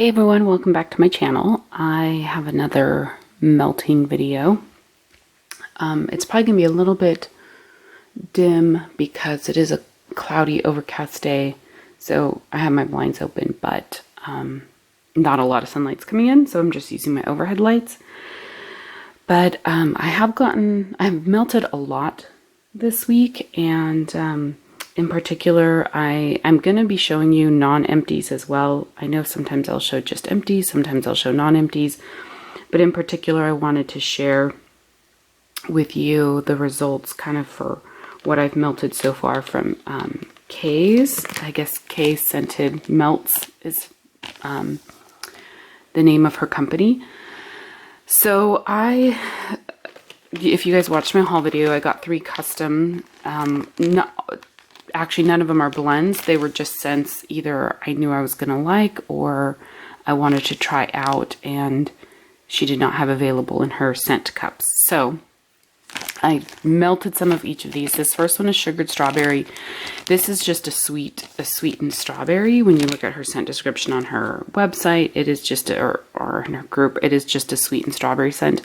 Hey everyone, welcome back to my channel. I have another melting video. It's probably going to be a little bit dim because it is a cloudy, overcast day. So I have my blinds open, but not a lot of sunlight's coming in, so I'm just using my overhead lights. But I've melted a lot this week, and in particular, I'm going to be showing you non-empties as well. I know sometimes I'll show just empties, sometimes I'll show non-empties, but in particular, I wanted to share with you the results kind of for what I've melted so far from Kay's. I guess Kay Scented Melts is the name of her company. So if you guys watched my haul video, I got 3 custom, actually, none of them are blends. They were just scents either I knew I was going to like or I wanted to try out, and she did not have available in her scent cups. So I melted some of each of these. This first one is sugared strawberry. This is just a sweetened strawberry. When you look at her scent description on her website, it is just, or in her group, it is just a sweetened strawberry scent.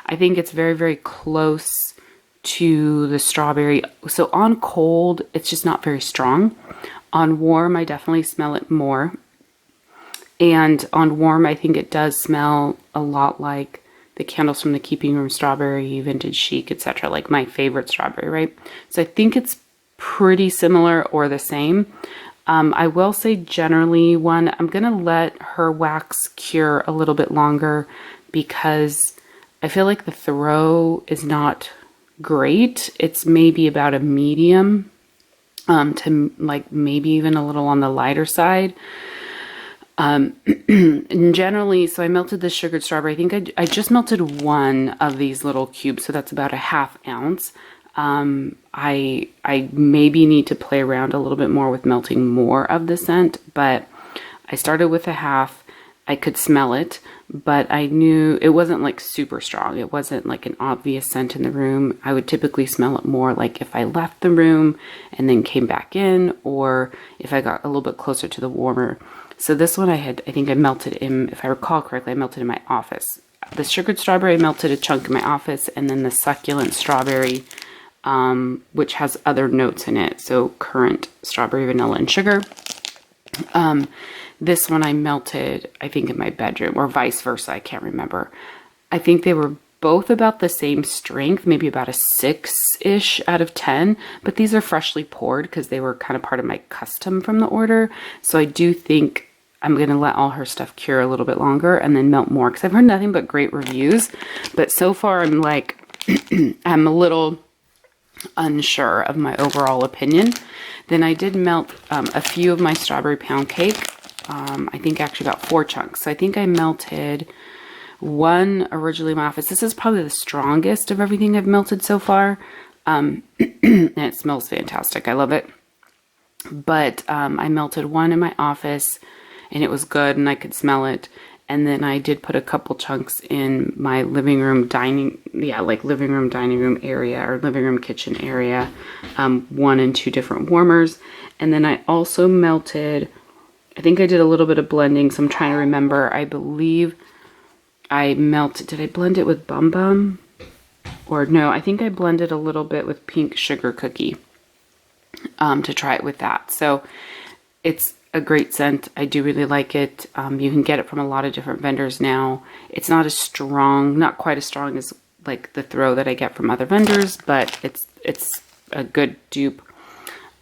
I think it's very, very close to the strawberry. So on cold, it's just not very strong. On warm, I definitely smell it more. And on warm, I think it does smell a lot like the candles from the Keeping Room Strawberry, Vintage Chic, etc. Like my favorite strawberry, right? So I think it's pretty similar or the same. I will say generally I'm going to let her wax cure a little bit longer because I feel like the throw is not great. It's maybe about a medium to like maybe even a little on the lighter side. And generally, so I melted this sugared strawberry. I think I just melted one of these little cubes, so that's about a ½ ounce. I maybe need to play around a little bit more with melting more of the scent, but I started with a half. I could smell it, but I knew it wasn't like super strong. It wasn't like an obvious scent in the room. I would typically smell it more like if I left the room and then came back in, or if I got a little bit closer to the warmer. So this one I think I melted in, if I recall correctly, I melted in my office. The sugared strawberry, I melted a chunk in my office, and then the succulent strawberry, which has other notes in it. So currant, strawberry, vanilla, and sugar. This one I melted, I think, in my bedroom, or vice versa. I can't remember. I think they were both about the same strength, maybe about a 6-ish out of 10. But these are freshly poured because they were kind of part of my custom from the order. So I do think I'm going to let all her stuff cure a little bit longer and then melt more, because I've heard nothing but great reviews. But so far, I'm like, I'm a little unsure of my overall opinion. Then I did melt a few of my strawberry pound cake. I think actually about 4 chunks. So I think I melted one originally in my office. This is probably the strongest of everything I've melted so far. And it smells fantastic. I love it. But I melted one in my office and it was good and I could smell it. And then I did put a couple chunks in my living room dining room area, or living room kitchen area. 1 and 2 different warmers. And then I also melted, I think I did a little bit of blending, so I'm trying to remember. I believe I melted, did I blend it with Bum Bum? Or no, I think I blended a little bit with Pink Sugar Cookie to try it with that. So it's a great scent. I do really like it. You can get it from a lot of different vendors now. It's not as strong, not quite as strong as like the throw that I get from other vendors, but it's a good dupe.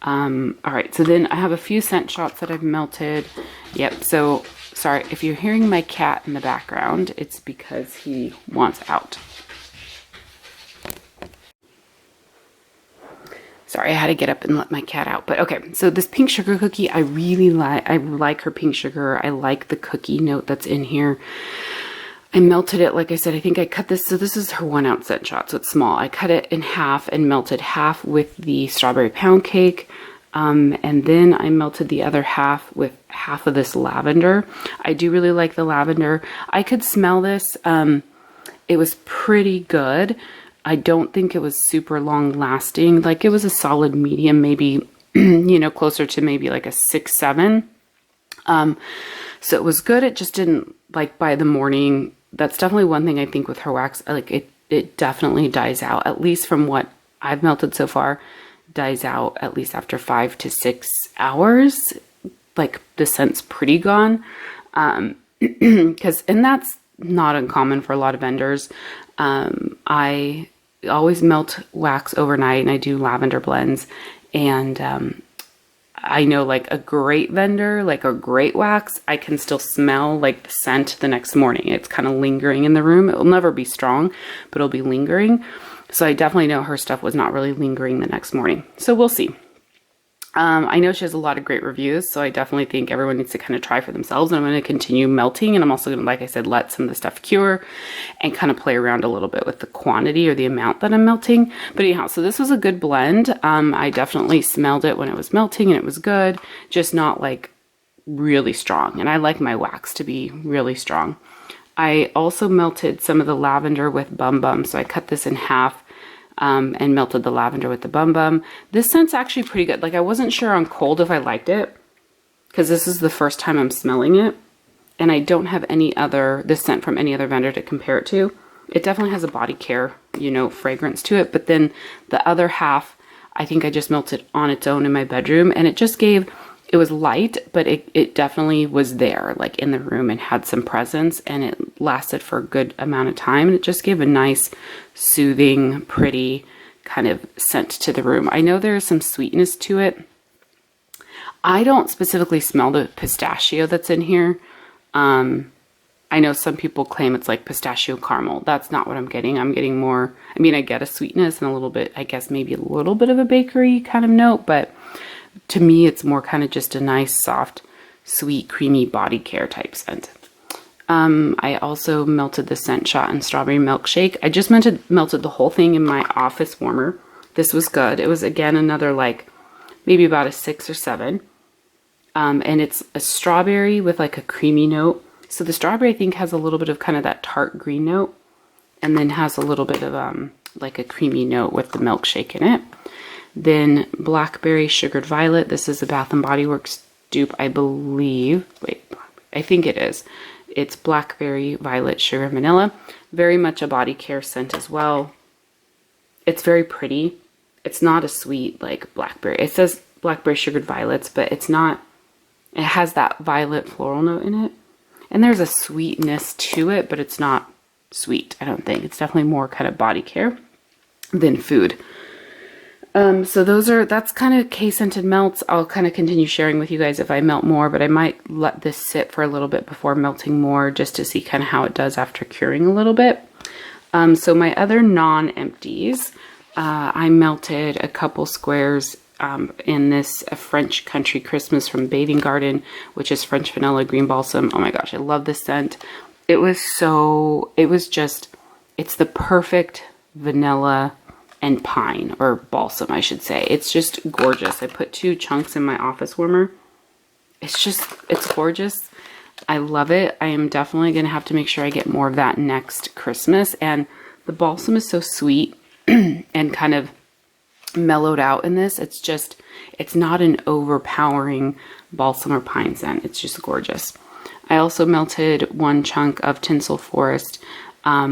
All right, so then I have a few scent shots that I've melted. Yep, so sorry if you're hearing my cat in the background, it's because he wants out. Sorry, I had to get up and let my cat out. But okay, so this Pink Sugar Cookie, I really like. I like her pink sugar. I like the cookie note that's in here. I melted it, like I said, I think I cut this. So this is her 1 ounce scent shot, so it's small. I cut it in half and melted half with the strawberry pound cake. And then I melted the other half with half of this lavender. I do really like the lavender. I could smell this. It was pretty good. I don't think it was super long lasting. Like it was a solid medium, maybe, closer to maybe like a 6, 7. So it was good. It just didn't, like, by the morning. That's definitely one thing I think with her wax, like it definitely dies out, at least from what I've melted so far, dies out at least after 5 to 6 hours. Like, the scent's pretty gone. And that's not uncommon for a lot of vendors. I always melt wax overnight, and I do lavender blends. And I know, like, a great vendor, like a great wax, I can still smell, like, the scent the next morning. It's kind of lingering in the room. It will never be strong, but it'll be lingering. So I definitely know her stuff was not really lingering the next morning. So we'll see. I know she has a lot of great reviews, so I definitely think everyone needs to kind of try for themselves. And I'm going to continue melting, and I'm also going to, like I said, let some of the stuff cure and kind of play around a little bit with the quantity or the amount that I'm melting. But anyhow, so this was a good blend. I definitely smelled it when it was melting, and it was good, just not like really strong. And I like my wax to be really strong. I also melted some of the lavender with Bum Bum, so I cut this in half. And melted the lavender with the Bum Bum. This scent's actually pretty good. Like, I wasn't sure on cold if I liked it, because this is the first time I'm smelling it, and I don't have this scent from any other vendor to compare it to. It definitely has a body care, fragrance to it, but then the other half, I think I just melted on its own in my bedroom, and it was light, but it definitely was there, like, in the room, and had some presence, and it lasted for a good amount of time, and it just gave a nice, soothing, pretty kind of scent to the room. I know there's some sweetness to it. I don't specifically smell the pistachio that's in here. I know some people claim it's like pistachio caramel. That's not what I'm getting. I'm getting more, I get a sweetness and a little bit, I guess maybe a little bit of a bakery kind of note, but to me, it's more kind of just a nice, soft, sweet, creamy body care type scent. I also melted the Scent Shot and Strawberry Milkshake. I just melted the whole thing in my office warmer. This was good. It was, again, another, like, maybe about a 6 or 7. And it's a strawberry with, like, a creamy note. So the strawberry, I think, has a little bit of kind of that tart green note, and then has a little bit of, like, a creamy note with the milkshake in it. Then Blackberry Sugared Violet. This is a Bath & Body Works dupe, I believe. Wait, I think it is. It's Blackberry Violet Sugar Vanilla. Very much a body care scent as well. It's very pretty. It's not a sweet, like, blackberry. It says Blackberry Sugared Violets, but it's not. It has that violet floral note in it. And there's a sweetness to it, but it's not sweet, I don't think. It's definitely more kind of body care than food. So that's kind of K-scented melts. I'll kind of continue sharing with you guys if I melt more, but I might let this sit for a little bit before melting more, just to see kind of how it does after curing a little bit. So my other non-empties, I melted a couple squares in this French Country Christmas from Bathing Garden, which is French Vanilla Green Balsam. Oh my gosh, I love this scent. It's the perfect vanilla and pine, or balsam, I should say. It's just gorgeous. I put 2 chunks in my office warmer. It's gorgeous. I love it. I am definitely going to have to make sure I get more of that next Christmas. And the balsam is so sweet and kind of mellowed out in this. It's not an overpowering balsam or pine scent. It's just gorgeous. I also melted 1 chunk of Tinsel Forest.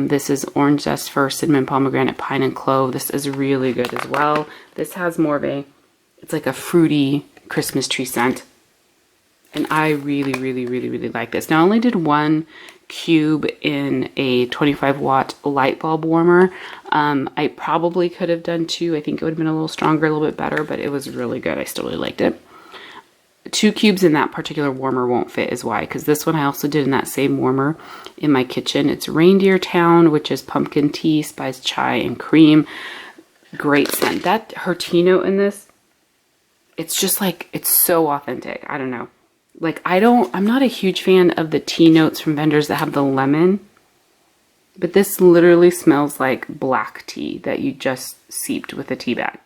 This is Orange Zest for Cinnamon, Pomegranate, Pine, and Clove. This is really good as well. This has more of it's like a fruity Christmas tree scent. And I really, really, really, really like this. Now, I only did 1 cube in a 25 watt light bulb warmer. I probably could have done 2. I think it would have been a little stronger, a little bit better, but it was really good. I still really liked it. 2 cubes in that particular warmer won't fit is why, because this one I also did in that same warmer in my kitchen. It's Reindeer Town, which is pumpkin tea, spiced chai, and cream. Great scent. Her tea note in this, it's just like, it's so authentic. I don't know. Like, I'm not a huge fan of the tea notes from vendors that have the lemon, but this literally smells like black tea that you just seeped with a tea bag.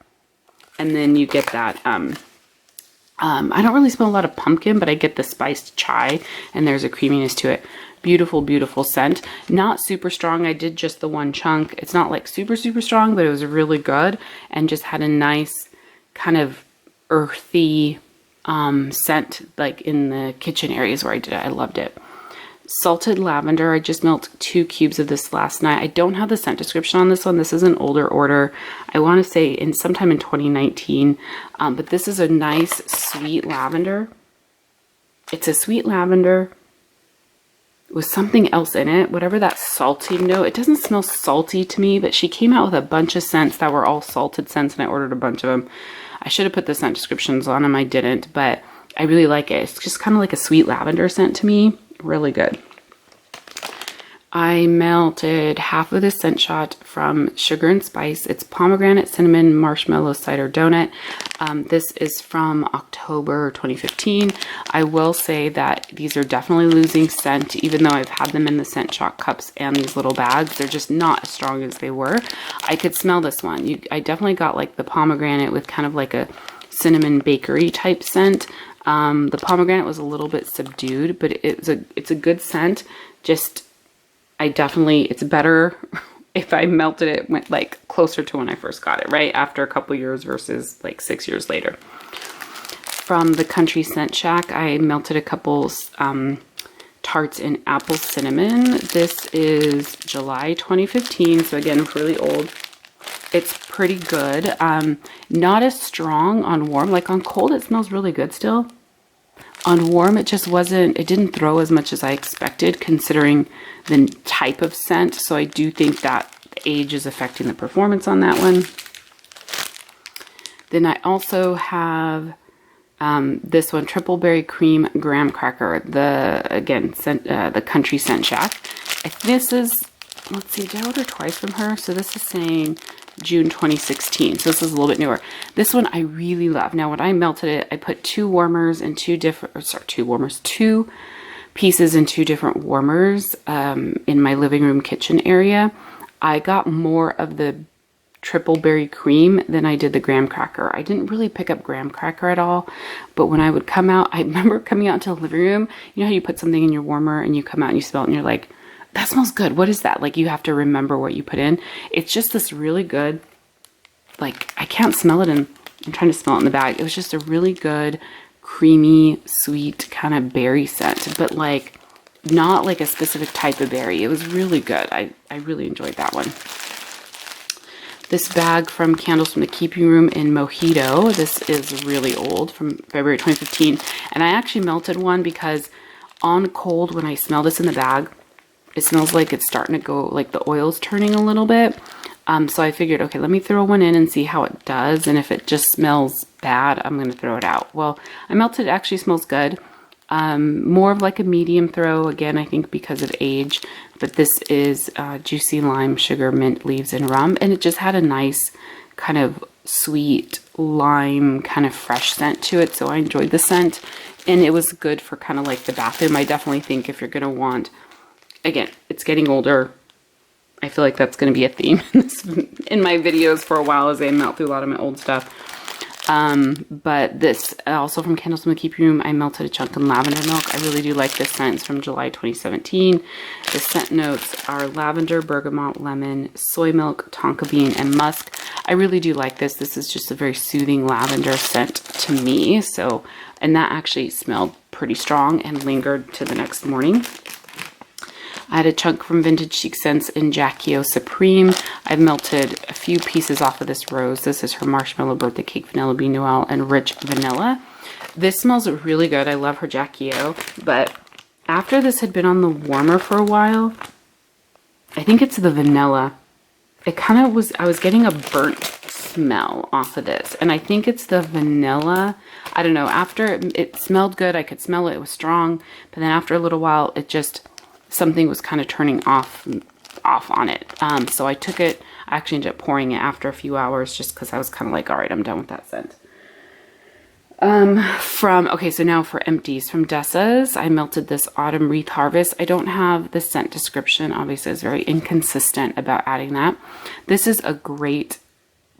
And then you get that, I don't really smell a lot of pumpkin, but I get the spiced chai, and there's a creaminess to it. Beautiful, beautiful scent. Not super strong. I did just the 1 chunk. It's not like super, super strong, but it was really good, and just had a nice kind of earthy, scent, like in the kitchen areas where I did it. I loved it. Salted lavender. I just melted 2 cubes of this last night. I don't have the scent description on this one. This is an older order. I want to say sometime in 2019. But this is a nice sweet lavender. It's a sweet lavender with something else in it, whatever that salty note. It doesn't smell salty to me, but she came out with a bunch of scents that were all salted scents, and I ordered a bunch of them. I should have put the scent descriptions on them. I didn't, but I really like it. It's just kind of like a sweet lavender scent to me. Really good. I melted half of this scent shot from Sugar and Spice. It's pomegranate, cinnamon, marshmallow, cider donut. This is from October 2015. I will say that these are definitely losing scent, even though I've had them in the scent shot cups and these little bags. They're just not as strong as they were. I could smell this one. I definitely got like the pomegranate with kind of like a cinnamon bakery type scent. The pomegranate was a little bit subdued, but it's a good scent. Just, it's better if I melted it, went like closer to when I first got it, right? After a couple years versus like 6 years later. From the Country Scent Shack, I melted a couple tarts in apple cinnamon. This is July 2015, so again, really old. It's pretty good. Not as strong on warm. Like on cold, it smells really good still. On warm, it didn't throw as much as I expected considering the type of scent. So I do think that age is affecting the performance on that one. Then I also have this one, Triple Berry Cream Graham Cracker. The Country Scent Shack. This is, let's see, did I order twice from her? So this is saying June 2016. So this is a little bit newer. This one I really love. Now when I melted it, I put 2 pieces in 2 different warmers in my living room kitchen area. I got more of the Triple Berry Cream than I did the graham cracker. I didn't really pick up graham cracker at all, but when I would come out, I remember coming out into the living room. You know how you put something in your warmer and you come out and you smell it and you're like, that smells good. What is that? Like, you have to remember what you put in. It's just this really good, like, I can't smell it, and I'm trying to smell it in the bag. It was just a really good, creamy, sweet kind of berry scent, but like, not like a specific type of berry. It was really good. I really enjoyed that one. This bag from Candles from the Keeping Room in Mojito. This is really old, from February 2015. And I actually melted one because on cold, when I smell this in the bag, it smells like it's starting to go, like the oil's turning a little bit. So I figured, okay, let me throw one in and see how it does. And if it just smells bad, I'm going to throw it out. Well, I melted, it actually smells good. More of like a medium throw, again, I think because of age. But this is Juicy Lime, Sugar, Mint, Leaves, and Rum. And it just had a nice kind of sweet lime, kind of fresh scent to it. So I enjoyed the scent. And it was good for kind of like the bathroom. I definitely think if you're going to want, again, it's getting older. I feel like that's going to be a theme in my videos for a while as I melt through a lot of my old stuff. But this, also from Candles from the Keeping Room, I melted a chunk in lavender milk. I really do like this scent. It's from July 2017. The scent notes are lavender, bergamot, lemon, soy milk, tonka bean, and musk. I really do like this. This is just a very soothing lavender scent to me. So, and that actually smelled pretty strong and lingered to the next morning. I had a chunk from Vintage Chic Scents in Jackie O Supreme. I've melted a few pieces off of this rose. This is her Marshmallow Birthday Cake Vanilla Bean Noel and Rich Vanilla. This smells really good. I love her Jackie O. But after this had been on the warmer for a while, I think it's the vanilla. It kind of was, I was getting a burnt smell off of this. And I think it's the vanilla. I don't know. After it smelled good, I could smell it. It was strong. But then after a little while, it just, something was kind of turning off on it. So I took it, I actually ended up pouring it after a few hours just because I was kind of like, all right, I'm done with that scent. Okay, so now for empties. From Dessa's, I melted this Autumn Wreath Harvest. I don't have the scent description. Obviously, it's very inconsistent about adding that. This is a great,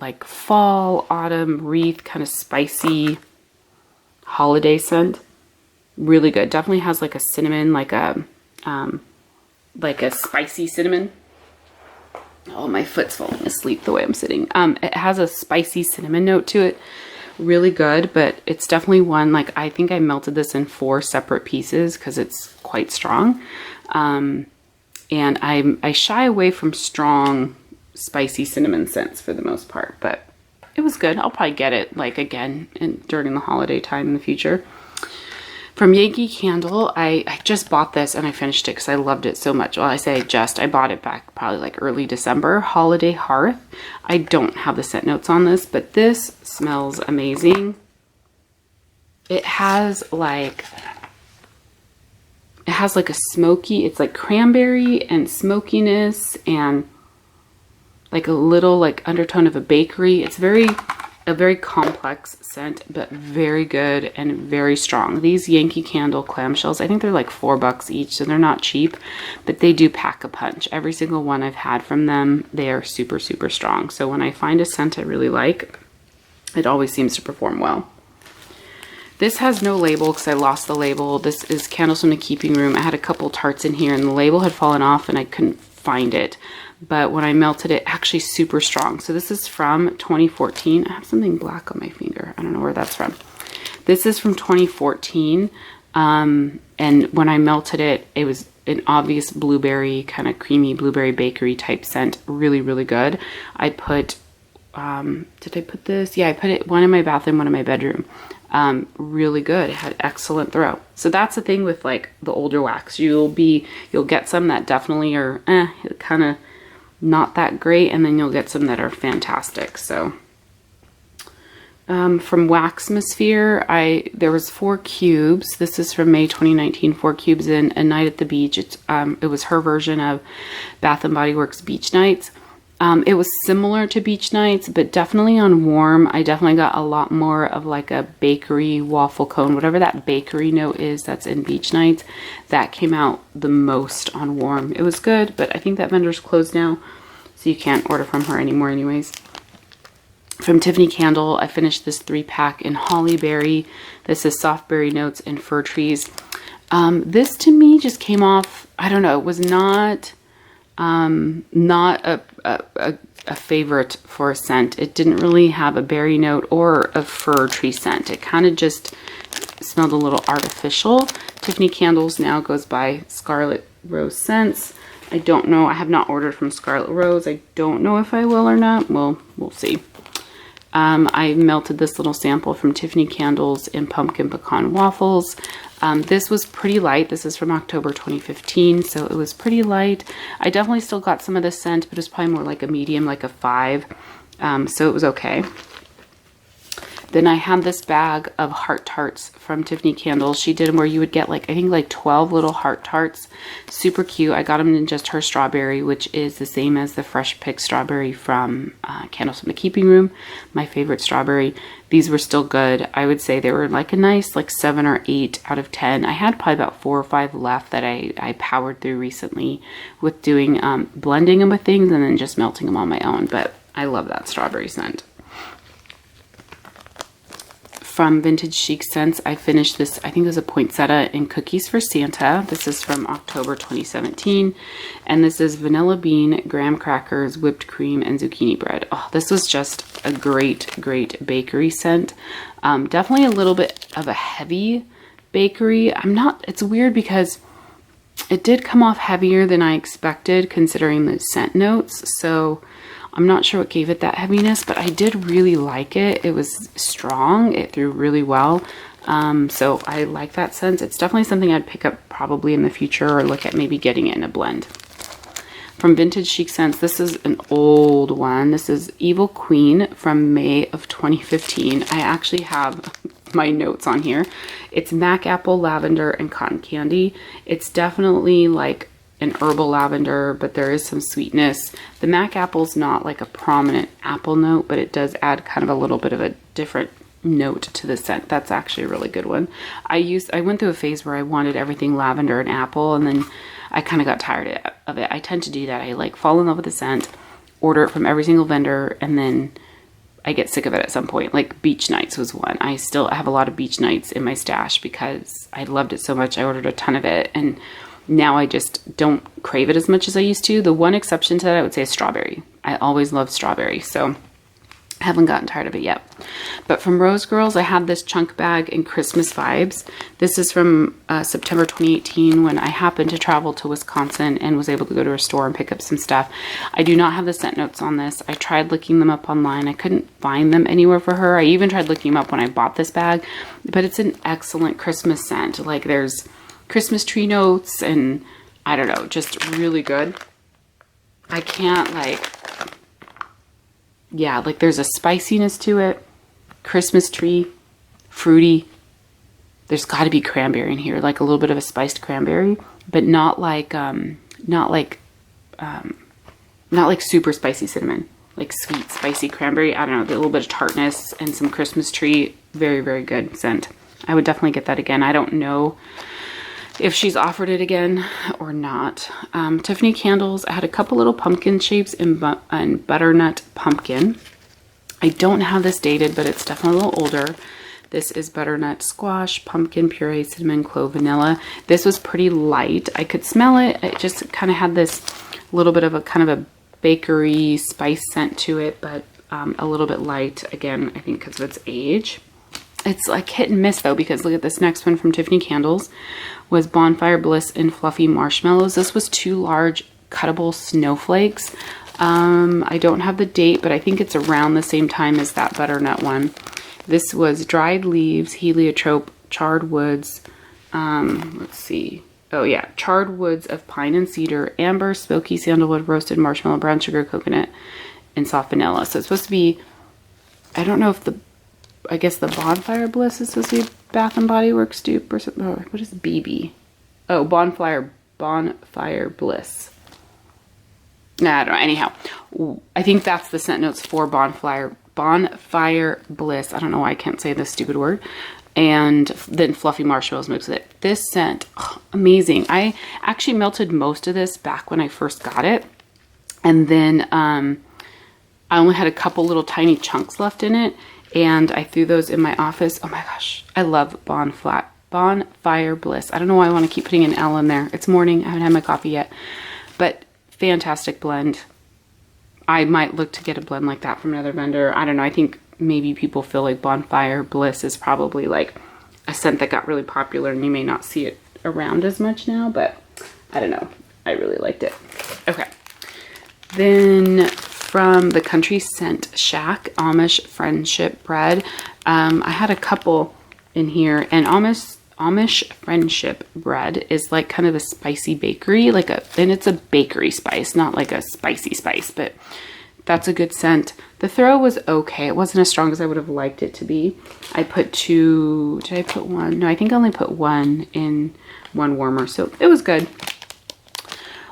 like, fall, autumn, wreath, kind of spicy holiday scent. Really good. Definitely has like a cinnamon, like a spicy cinnamon. Oh, my foot's falling asleep the way I'm sitting. It has a spicy cinnamon note to it, really good, but it's definitely one, like, I think I melted this in 4 separate pieces because it's quite strong. And I shy away from strong, spicy cinnamon scents for the most part, but it was good. I'll probably get it, like, again during the holiday time in the future. From Yankee Candle, I just bought this and I finished it because I loved it so much. Well, I say I bought it back probably like early December. Holiday Hearth. I don't have the scent notes on this, but this smells amazing. It has like a smoky, it's like cranberry and smokiness and like a little like undertone of a bakery. It's a very complex scent, but very good and very strong. These Yankee Candle clamshells, I think they're like $4 each, so they're not cheap, but they do pack a punch. Every single one I've had from them, they are super, super strong. So when I find a scent I really like, it always seems to perform well. This has no label because I lost the label. This is Candles from the Keeping Room. I had a couple tarts in here and the label had fallen off and I couldn't find it. But when I melted it, actually super strong. So this is from 2014. I have something black on my finger. I don't know where that's from. This is from 2014. And when I melted it, it was an obvious blueberry, kind of creamy blueberry bakery type scent. Really, really good. I put, did I put this? Yeah, I put it one in my bathroom, one in my bedroom. Really good. It had excellent throw. So that's the thing with like the older wax. You'll get some that definitely are kind of not that great, and then you'll get some that are fantastic. So from Waxmosphere, there was 4 cubes. This is from May 2019. 4 cubes in A Night at the Beach. It was her version of Bath and Body Works Beach Nights. It was similar to Beach Nights, but definitely on warm. I definitely got a lot more of like a bakery waffle cone, whatever that bakery note is that's in Beach Nights. That came out the most on warm. It was good, but I think that vendor's closed now, so you can't order from her anymore anyways. From Tiffany Candle, I finished this 3-pack in Holly Berry. This is soft berry notes and fir trees. This to me just came off, I don't know, it was not a favorite for a scent. It didn't really have a berry note or a fir tree scent. It kind of just smelled a little artificial. Tiffany Candles now goes by Scarlet Rose Scents. I don't know. I have not ordered from Scarlet Rose. I don't know if I will or not. Well, we'll see. I melted this little sample from Tiffany Candles in Pumpkin Pecan Waffles. This was pretty light. This is from October 2015, so it was pretty light. I definitely still got some of the scent, but it was probably more like a medium, like a 5. So it was okay. Then I had this bag of heart tarts from Tiffany Candles. She did them where you would get like, I think like 12 little heart tarts. Super cute. I got them in just her strawberry, which is the same as the fresh picked strawberry from Candles from the Keeping Room. My favorite strawberry. These were still good. I would say they were like a nice like 7 or 8 out of 10. I had probably about 4 or 5 left that I powered through recently with doing blending them with things and then just melting them on my own. But I love that strawberry scent. From Vintage Chic Scents, I finished this, I think it was a poinsettia in Cookies for Santa. This is from October 2017. And this is vanilla bean, graham crackers, whipped cream, and zucchini bread. Oh, this was just a great, great bakery scent. Definitely a little bit of a heavy bakery. It's weird because it did come off heavier than I expected considering the scent notes. So I'm not sure what gave it that heaviness, but I did really like it. It was strong. It threw really well. So I like that scent. It's definitely something I'd pick up probably in the future or look at maybe getting it in a blend. From Vintage Chic Scents, this is an old one. This is Evil Queen from May of 2015. I actually have my notes on here. It's Mac Apple, Lavender, and Cotton Candy. It's definitely like an herbal lavender, but there is some sweetness. The Mac Apple's not like a prominent apple note, but it does add kind of a little bit of a different note to the scent. That's actually a really good one. I went through a phase where I wanted everything lavender and apple, and then I kind of got tired of it. I tend to do that. I like fall in love with the scent, order it from every single vendor, and then I get sick of it at some point. Like Beach Nights was one. I still have a lot of Beach Nights in my stash because I loved it so much. I ordered a ton of it, and now I just don't crave it as much as I used to. The one exception to that I would say is strawberry. I always loved strawberry. So I haven't gotten tired of it yet. But from Rose Girls, I have this chunk bag in Christmas Vibes. This is from September 2018 when I happened to travel to Wisconsin and was able to go to a store and pick up some stuff. I do not have the scent notes on this. I tried looking them up online. I couldn't find them anywhere for her. I even tried looking them up when I bought this bag. But it's an excellent Christmas scent. Like there's Christmas tree notes and I don't know, just really good. I can't like... Yeah, like there's a spiciness to it. Christmas tree, fruity. There's got to be cranberry in here, like a little bit of a spiced cranberry, but not like super spicy cinnamon, like sweet spicy cranberry. I don't know, a little bit of tartness and some Christmas tree. Very, very good scent. I would definitely get that again. I don't know if she's offered it again or not. Tiffany candles, I had a couple little pumpkin shapes in butternut pumpkin. I don't have this dated, but it's definitely a little older. This is butternut squash, pumpkin puree, cinnamon, clove, vanilla. This was pretty light. I could smell it. It just kind of had this little bit of a kind of a bakery spice scent to it, but a little bit light. Again, I think because of its age. It's like hit and miss though, because look at this next one from Tiffany Candles was Bonfire Bliss in Fluffy Marshmallows. This was 2 large cuttable snowflakes. I don't have the date, but I think it's around the same time as that butternut one. This was dried leaves, heliotrope, charred woods. Let's see. Oh yeah, charred woods of pine and cedar, amber, smoky sandalwood, roasted marshmallow, brown sugar, coconut, and soft vanilla. So it's supposed to be, I don't know if I guess the Bonfire Bliss is supposed to be Bath and Body Works dupe or something. Oh, what is BB? Oh, Bonfire Bliss. Nah, I don't know. Anyhow, I think that's the scent notes for Bonfire Bliss. I don't know why I can't say this stupid word. And then Fluffy Marshmallows mixed with it. This scent, amazing. I actually melted most of this back when I first got it. And then I only had a couple little tiny chunks left in it. And I threw those in my office. Oh my gosh, I love Bonfire Bliss. I don't know why I want to keep putting an L in there. It's morning, I haven't had my coffee yet. But fantastic blend. I might look to get a blend like that from another vendor. I don't know, I think maybe people feel like Bonfire Bliss is probably like a scent that got really popular and you may not see it around as much now, but I don't know. I really liked it. Okay. Then from the Country Scent Shack, Amish Friendship Bread. I had a couple in here, and Amish Friendship Bread is like kind of a spicy bakery, and it's a bakery spice, not like a spicy spice, but that's a good scent. The throw was okay. It wasn't as strong as I would have liked it to be. I put 2, did I put 1? No, I think I only put 1 in one warmer, so it was good.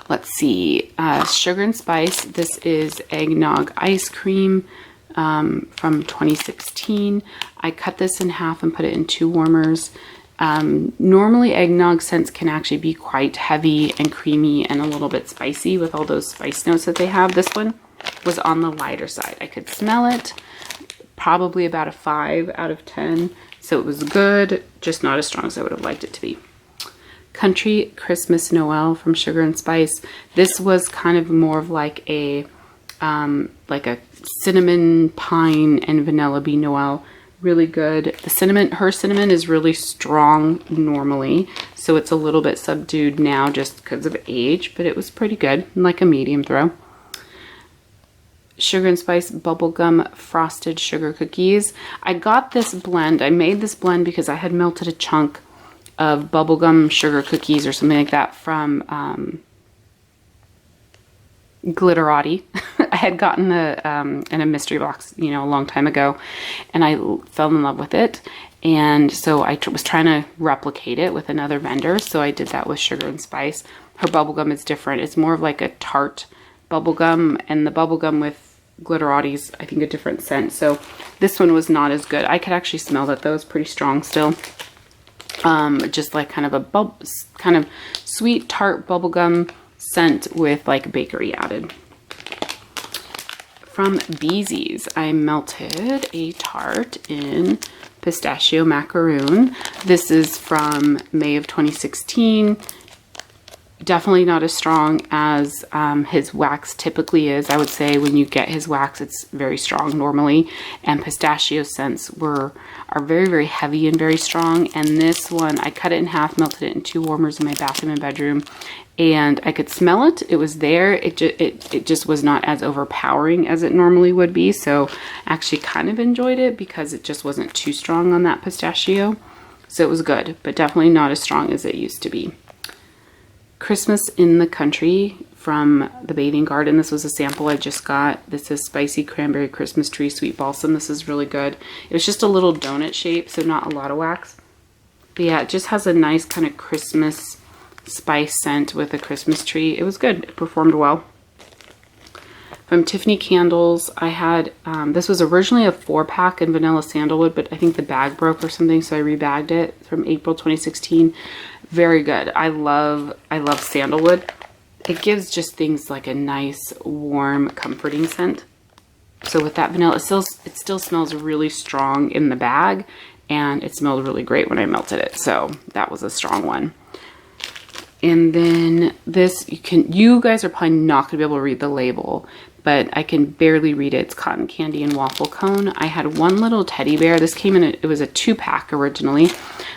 Let's see, Sugar and Spice. This is eggnog ice cream from 2016. I cut this in half and put it in 2 warmers. Normally eggnog scents can actually be quite heavy and creamy and a little bit spicy with all those spice notes that they have. This one was on the lighter side. I could smell it, probably about a 5 out of 10. So it was good, just not as strong as I would have liked it to be. Country Christmas Noel from Sugar and Spice. This was kind of more of like a cinnamon, pine, and vanilla bean Noel. Really good. The cinnamon, her cinnamon is really strong normally, so it's a little bit subdued now just because of age, but it was pretty good, like a medium throw. Sugar and Spice Bubblegum Frosted Sugar Cookies. I got this blend. I made this blend because I had melted a chunk of bubblegum sugar cookies or something like that from Glitterati. I had gotten in a mystery box, a long time ago, and I fell in love with it. And so I was trying to replicate it with another vendor. So I did that with Sugar and Spice. Her bubblegum is different. It's more of like a tart bubblegum, and the bubblegum with Glitterati's, I think, a different scent. So this one was not as good. I could actually smell that though. It's pretty strong still. Just like kind of sweet tart bubblegum scent with like bakery added. From Beezy's, I melted a tart in pistachio macaroon. This is from May of 2016. Definitely not as strong as his wax typically is. I would say when you get his wax, it's very strong normally. And pistachio scents are very, very heavy and very strong. And this one, I cut it in half, melted it in 2 warmers in my bathroom and bedroom. And I could smell it. It was there. It just was not as overpowering as it normally would be. So I actually kind of enjoyed it because it just wasn't too strong on that pistachio. So it was good, but definitely not as strong as it used to be. Christmas in the Country from the Bathing Garden. This was a sample I just got. This is Spicy Cranberry Christmas Tree Sweet Balsam. This is really good. It was just a little donut shape, so not a lot of wax. But yeah, it just has a nice kind of Christmas spice scent with a Christmas tree. It was good. It performed well. From Tiffany Candles, I had, this was originally a 4-pack in vanilla sandalwood, but I think the bag broke or something, so I rebagged it from April 2016. Very good. I love sandalwood. It gives just things like a nice, warm, comforting scent. So with that vanilla, it still smells really strong in the bag, and it smelled really great when I melted it. So that was a strong one. And then this, you guys are probably not going to be able to read the label, but I can barely read it. It's Cotton Candy and Waffle Cone. I had one little teddy bear. This came in, it was a 2-pack originally,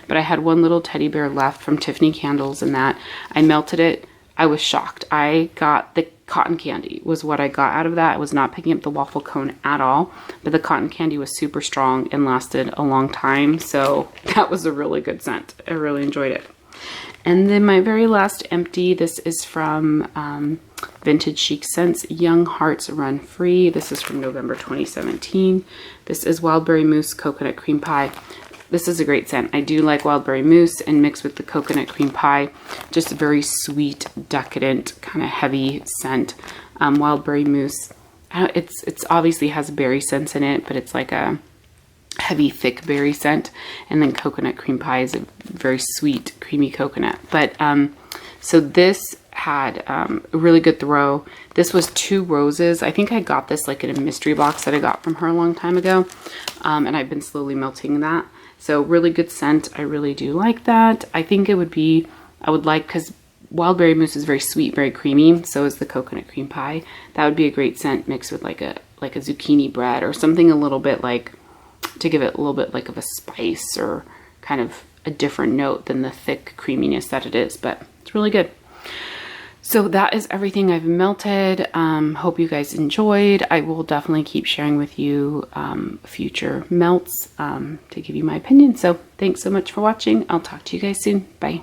but I had one little teddy bear left from Tiffany Candles, and that I melted it. I was shocked. I got the cotton candy was what I got out of that. I was not picking up the waffle cone at all, but the cotton candy was super strong and lasted a long time. So that was a really good scent. I really enjoyed it. And then my very last empty, this is from Vintage Chic Scents, Young Hearts Run Free. This is from November 2017. This is Wildberry Mousse Coconut Cream Pie. This is a great scent. I do like Wildberry Mousse, and mixed with the coconut cream pie, just a very sweet, decadent, kind of heavy scent. Wildberry Mousse, it's obviously has berry scents in it, but it's like a heavy, thick berry scent. And then coconut cream pie is a very sweet, creamy coconut. But so this had a really good throw. This was 2 roses. I think I got this like in a mystery box that I got from her a long time ago. And I've been slowly melting that. So really good scent. I really do like that. I think it would be, I would like, because Wildberry Mousse is very sweet, very creamy. So is the coconut cream pie. That would be a great scent mixed with like a zucchini bread or something a little bit like, to give it a little bit like of a spice or kind of a different note than the thick creaminess that it is, but it's really good. So that is everything I've melted. Hope you guys enjoyed. I will definitely keep sharing with you future melts to give you my opinion. So thanks so much for watching. I'll talk to you guys soon. Bye.